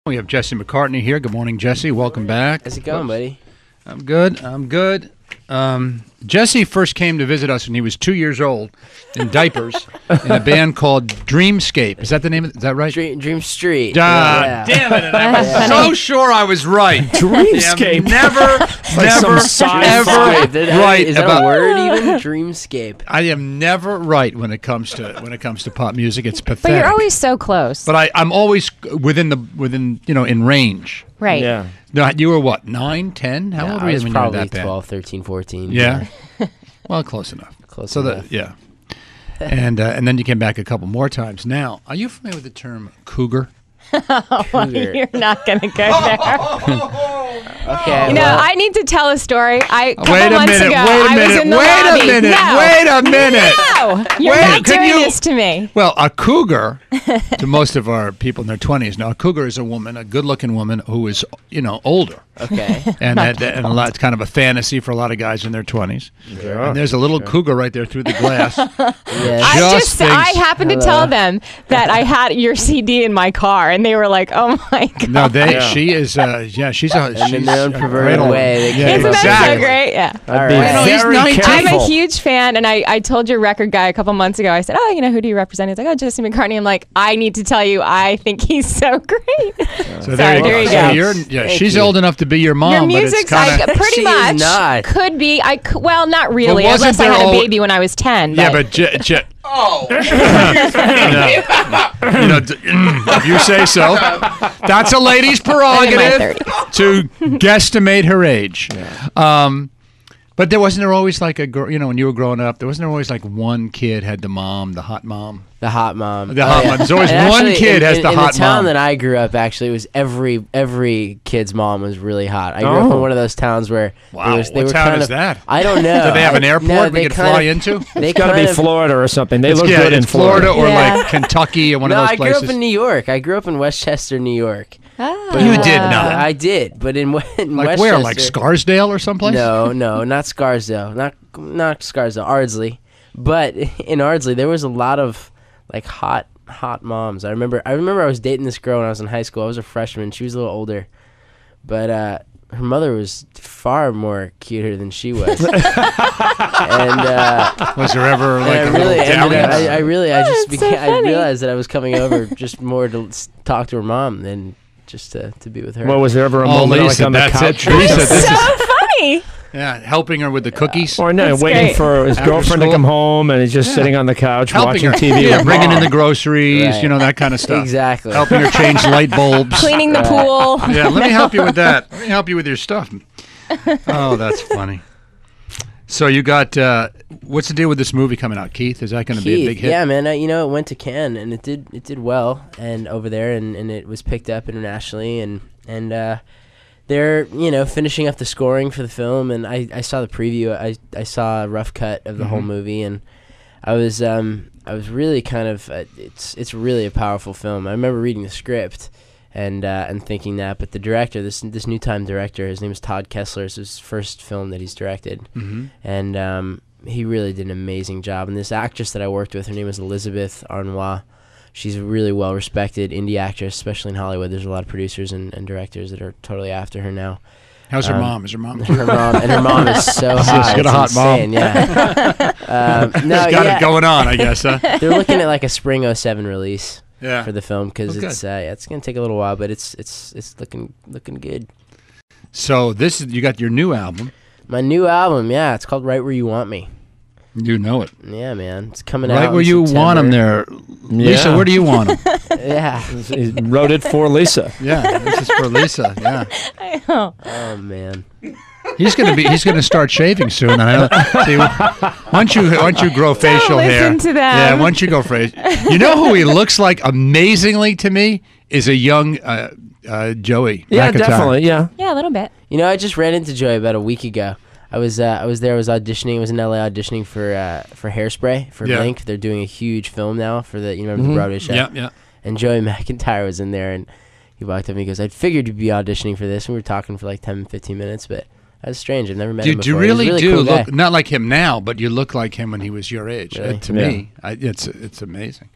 We have Jesse McCartney here. Good morning, Jesse. Welcome back. How's it going, buddy? I'm good. Jesse first came to visit us when he was 2 years old in diapers in a band called Dreamscape. Is that the name of it? Is that right? Dream Street. Damn it. And I was so sure I was right. Dreamscape. Never ever right Is that about a word even? Dreamscape. I am never right when it comes to pop music. It's pathetic. But you're always so close. But I'm always within in range. Right. Yeah. No, you were what, 9, 10? How old were you when you were probably that band? 12, 13, 14. Yeah. Well, close enough. Close enough. Yeah. And then you came back a couple more times. Now, are you familiar with the term cougar? Cougar. You're not going to go there. Okay. You know, well, I need to tell a story. A couple Wait a months minute. ago, Wait a I was in the lobby. Wait a minute. No, you're Wait, not could doing you- this to me. Well, a cougar, to most of our people in their 20s now, a cougar is a woman, a good-looking woman who is, older. okay. And it's kind of a fantasy for a lot of guys in their 20s. Sure. And there's a little cougar right there through the glass. Yes. I happened to tell them that I had your CD in my car, and they were like, "Oh my god!" No, she is. She's a. And in their own perverted great old- way, they Yeah, came Isn't up that exactly. so great? Yeah. All I'd be right. No, he's very 19. I'm careful. a huge fan, and I told your record guy a couple months ago. I said, "Oh, who do you represent?" He's like, "Oh, Jesse McCartney." I'm like, "I need to tell you, I think he's so great." So there you there go. you So go. she's you. old enough to be your mom, Your but music's it's kind like of. pretty She is much not. could be. Well, not really, But wasn't unless I had there a al- baby when I was 10. Yeah, but if you say so, that's a lady's prerogative to guesstimate her age. But wasn't there always like a girl? When you were growing up, wasn't there always like one kid had the mom, the hot mom. The hot mom. The hot mom. There's always And one actually, kid has the in hot the town mom. that I grew up, actually, it was every kid's mom was really hot. I grew up in one of those towns where Wow, they what were town kind is of, that? I don't know. Do they have an airport No, we they could kind fly of- into? They It's got to kind be of- Florida or something. They look Yeah, good in it's Florida or Yeah. like Kentucky or one No, of those I grew places. up in New York. I grew up in Westchester, New York. Oh. You did not. I did, but in Like Westchester. where? Like Scarsdale or someplace? No, not Scarsdale. Not Scarsdale. Ardsley. But in Ardsley, there was a lot of like hot moms. I remember I was dating this girl when I was in high school. I was a freshman. She was a little older, but her mother was far more cuter than she was. And Was there ever like I a really little ended up, dalliance? I that's so I funny. realized that I was coming over just more to talk to her mom than just to be with her. Well, was there ever a Oh, moment Lisa, like on the that's couch? it. Lisa, That's this so is funny. helping her with the cookies. Or no, That's waiting great. for his After girlfriend school? to come home and he's just sitting on the couch Helping watching her. TV Yeah, with bringing in mom. the groceries, Right. that kind of stuff. Exactly. Helping her change light bulbs. Cleaning the pool. Yeah, let me help you with that. Let me help you with your stuff. Oh, that's funny. So you got, what's the deal with this movie coming out, Keith? Is that going to be a big hit? Yeah, man. It went to Cannes and it did well and over there and it was picked up internationally and they're finishing up the scoring for the film and I saw the preview. I saw a rough cut of the whole movie and I was really kind of it's really a powerful film. I remember reading the script and thinking that, but the director, this new time director, his name is Todd Kessler. It's his first film that he's directed, and he really did an amazing job. And this actress that I worked with, her name is Elizabeth Arnois. She's a really well-respected indie actress, especially in Hollywood. There's a lot of producers and directors that are totally after her now. How's her mom? Is her mom? Her mom is so hot. She's got a hot It's mom. insane, Yeah. No, She's got it going on, I guess, huh? They're looking at like a spring '07 release. Yeah. For the film because Okay. it's gonna take a little while, but it's looking good. So you got your new album. My new album, yeah, it's called Right Where You Want Me. You know it. Yeah, man, it's coming out Right where in you want them September. there. Lisa, Yeah. where do you want them? Yeah. He wrote it for Lisa. Yeah, this is for Lisa. Yeah. I know. Oh man. He's gonna start shaving soon. See, once you grow facial hair, listen to them. yeah. Once you go facial, you know who he looks like amazingly to me is a young Joey. Yeah, McIntyre. definitely. Yeah. Yeah, a little bit. I just ran into Joey about a week ago. I was there. I was auditioning. I was in LA auditioning for Hairspray for Yeah. Blink. They're doing a huge film now for the the Broadway show. Yeah. And Joey McIntyre was in there, and he walked up and he goes, "I figured you'd be auditioning for this." And we were talking for like 10, 15 minutes, but that's strange. I've never met him Do before. you He's a really cool guy. look not like him now, but you look like him when he was your age? Really? To me, it's amazing.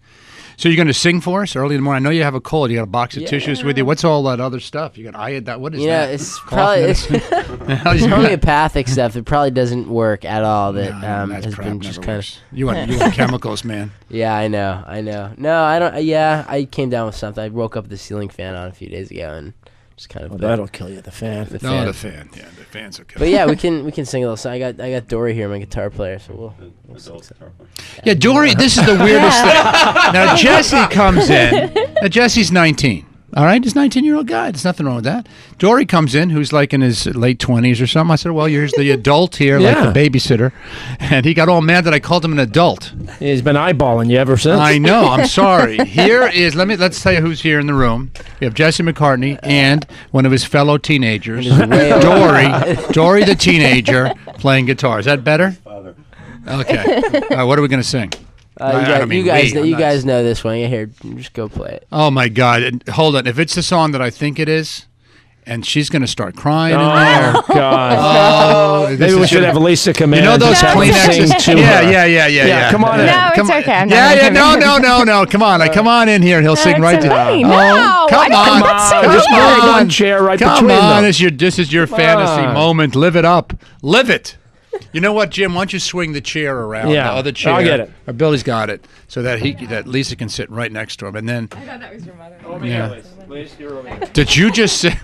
So you're going to sing for us early in the morning? I know you have a cold. You got a box of tissues with you. What's all that other stuff? You got what is that? It's probably homeopathic stuff. It probably doesn't work at all. That has been just kind of. You want chemicals, man. Yeah, I know. No, I don't. Yeah, I came down with something. I woke up with the ceiling fan on a few days ago and just kind of. Well, that'll kill you. The fan. The fan. Yeah, the fan's okay. But yeah, we can sing a little song. I got Dory here, my guitar player. So we'll sing some. Yeah, Dory. This is the weirdest thing. Now Jesse comes in. Now Jesse's 19. All right, he's a 19-year-old guy. There's nothing wrong with that. Dory comes in, who's like in his late 20s or something. I said, well, here's the adult here, like the babysitter. And he got all mad that I called him an adult. He's been eyeballing you ever since. I know. I'm sorry. Here is, let's tell you who's here in the room. We have Jesse McCartney and one of his fellow teenagers, Dory the teenager, playing guitar. Is that better? Okay. All right, what are we going to sing? You guys know this one. Here, just go play it. Oh my God! Hold on. If it's the song that I think it is, and she's going to start crying in there. Oh God! Maybe we should have Lisa come in. You know those Kleenexes? Yeah. Come on in. No, it's okay. No. Come on. Come on in here. He'll sing right to you. No, come on. Just put one chair right between them. This is your fantasy moment. Live it up. Live it. You know what, Jim? Why don't you swing the chair around? Yeah, the other chair. I'll get it. Or Billy's got it, so that Lisa can sit right next to him, and then. I thought that was your mother. Did you just say?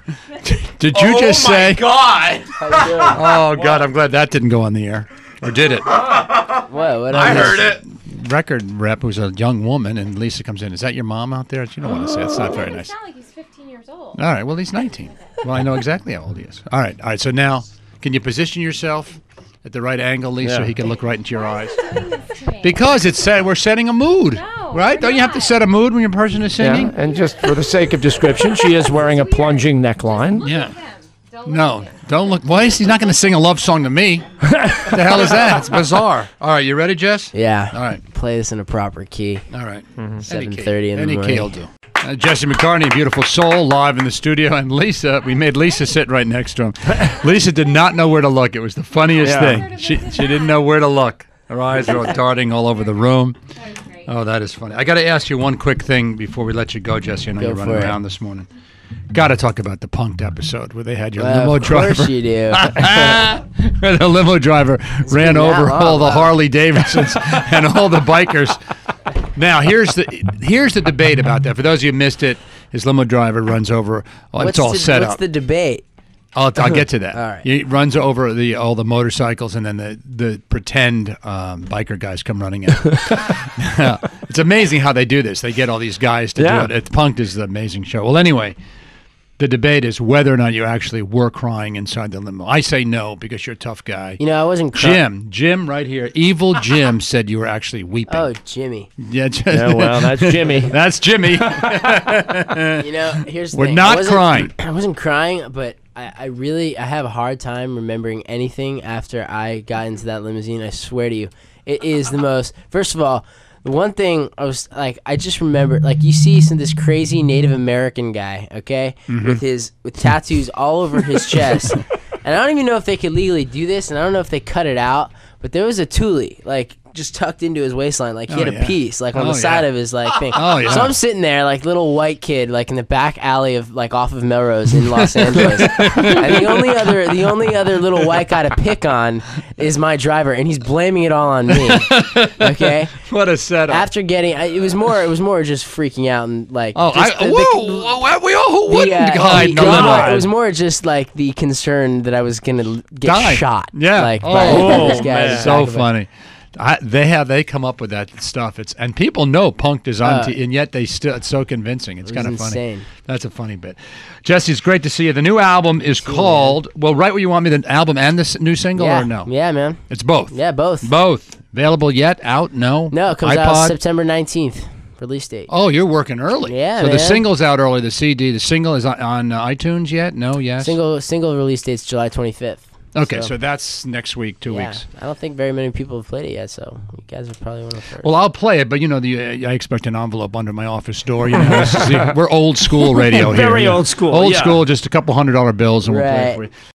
Did you just say? Oh my God! Oh God! I'm glad that didn't go on the air, or did it? What I heard it. Record rep was a young woman, and Lisa comes in. Is that your mom out there? You don't want to say. It's not very nice. It's not like he's 15 years old. All right. Well, he's 19. Well, I know exactly how old he is. All right. So now, can you position yourself at the right angle, Lisa, so he can look right into your eyes? Because we're setting a mood, right? Don't you have to set a mood when your person is singing? Yeah, and just for the sake of description, she is wearing a plunging neckline. Yeah. No, don't look. Why is he not going to sing a love song to me? What the hell is that? It's bizarre. All right, you ready, Jess? Yeah. All right. Play this in a proper key. All right. 7:30 in the morning. Any key will do. Jesse McCartney, beautiful soul, live in the studio, and Lisa. We made Lisa sit right next to him. Lisa did not know where to look. It was the funniest thing. She didn't know where to look. Her eyes were darting all over the room. Oh, that is funny. I got to ask you one quick thing before we let you go, Jesse. I know you're running around this morning. Got to talk about the Punked episode where they had your limo driver. Of course you do. Where the limo driver ran over all the Harley Davidsons and all the bikers. Now here's the debate about that. For those of you who missed it, his limo driver runs over. It's all set up. What's the debate? I'll get to that. All right. He runs over all the motorcycles, and then the pretend biker guys come running in. It's amazing how they do this. They get all these guys to do it. Punked is the amazing show. Well, anyway, the debate is whether or not you actually were crying inside the limo. I say no because you're a tough guy. You know, I wasn't crying. Jim right here. Evil Jim said you were actually weeping. Oh, Jimmy. Yeah, well, that's Jimmy. That's Jimmy. You know, here's the We're thing. not crying. I wasn't crying, but I have a hard time remembering anything after I got into that limousine. I swear to you. It is the most, first of all, the one thing I just remember, like, you see this crazy Native American guy, okay, with tattoos all over his chest, and I don't even know if they could legally do this, and I don't know if they cut it out, but there was a Thule, like, just tucked into his waistline, like he had a piece, like on the side of his like thing. So I'm sitting there, like little white kid, like in the back alley of like off of Melrose in Los Angeles, and the only other little white guy to pick on is my driver, and he's blaming it all on me. Okay, what a setup. After getting, it was more just freaking out and like. Who wouldn't hide in the limo? It was more just like the concern that I was gonna get shot. Yeah. Like by this guy. So funny. They come up with that stuff. And people know Punked is on, and yet it's so convincing. It's kind of funny. Insane. That's a funny bit. Jesse, it's great to see you. The new album is called right where you want me. The album and the new single, or no? Yeah, man. It's both. Yeah, both. Both available yet? Out? No. No, it comes out September 19th. Release date. Oh, you're working early. Yeah, so man. The single's out early. The CD, the single is on iTunes yet? No. Yes. Single release date's July 25th. Okay, so that's next week, 2 weeks. I don't think very many people have played it yet, so you guys are probably one of the first. Well, I'll play it, but I expect an envelope under my office door. We're old school radio here. Very old school. Old school, just a couple $100 bills, and we'll play it for you.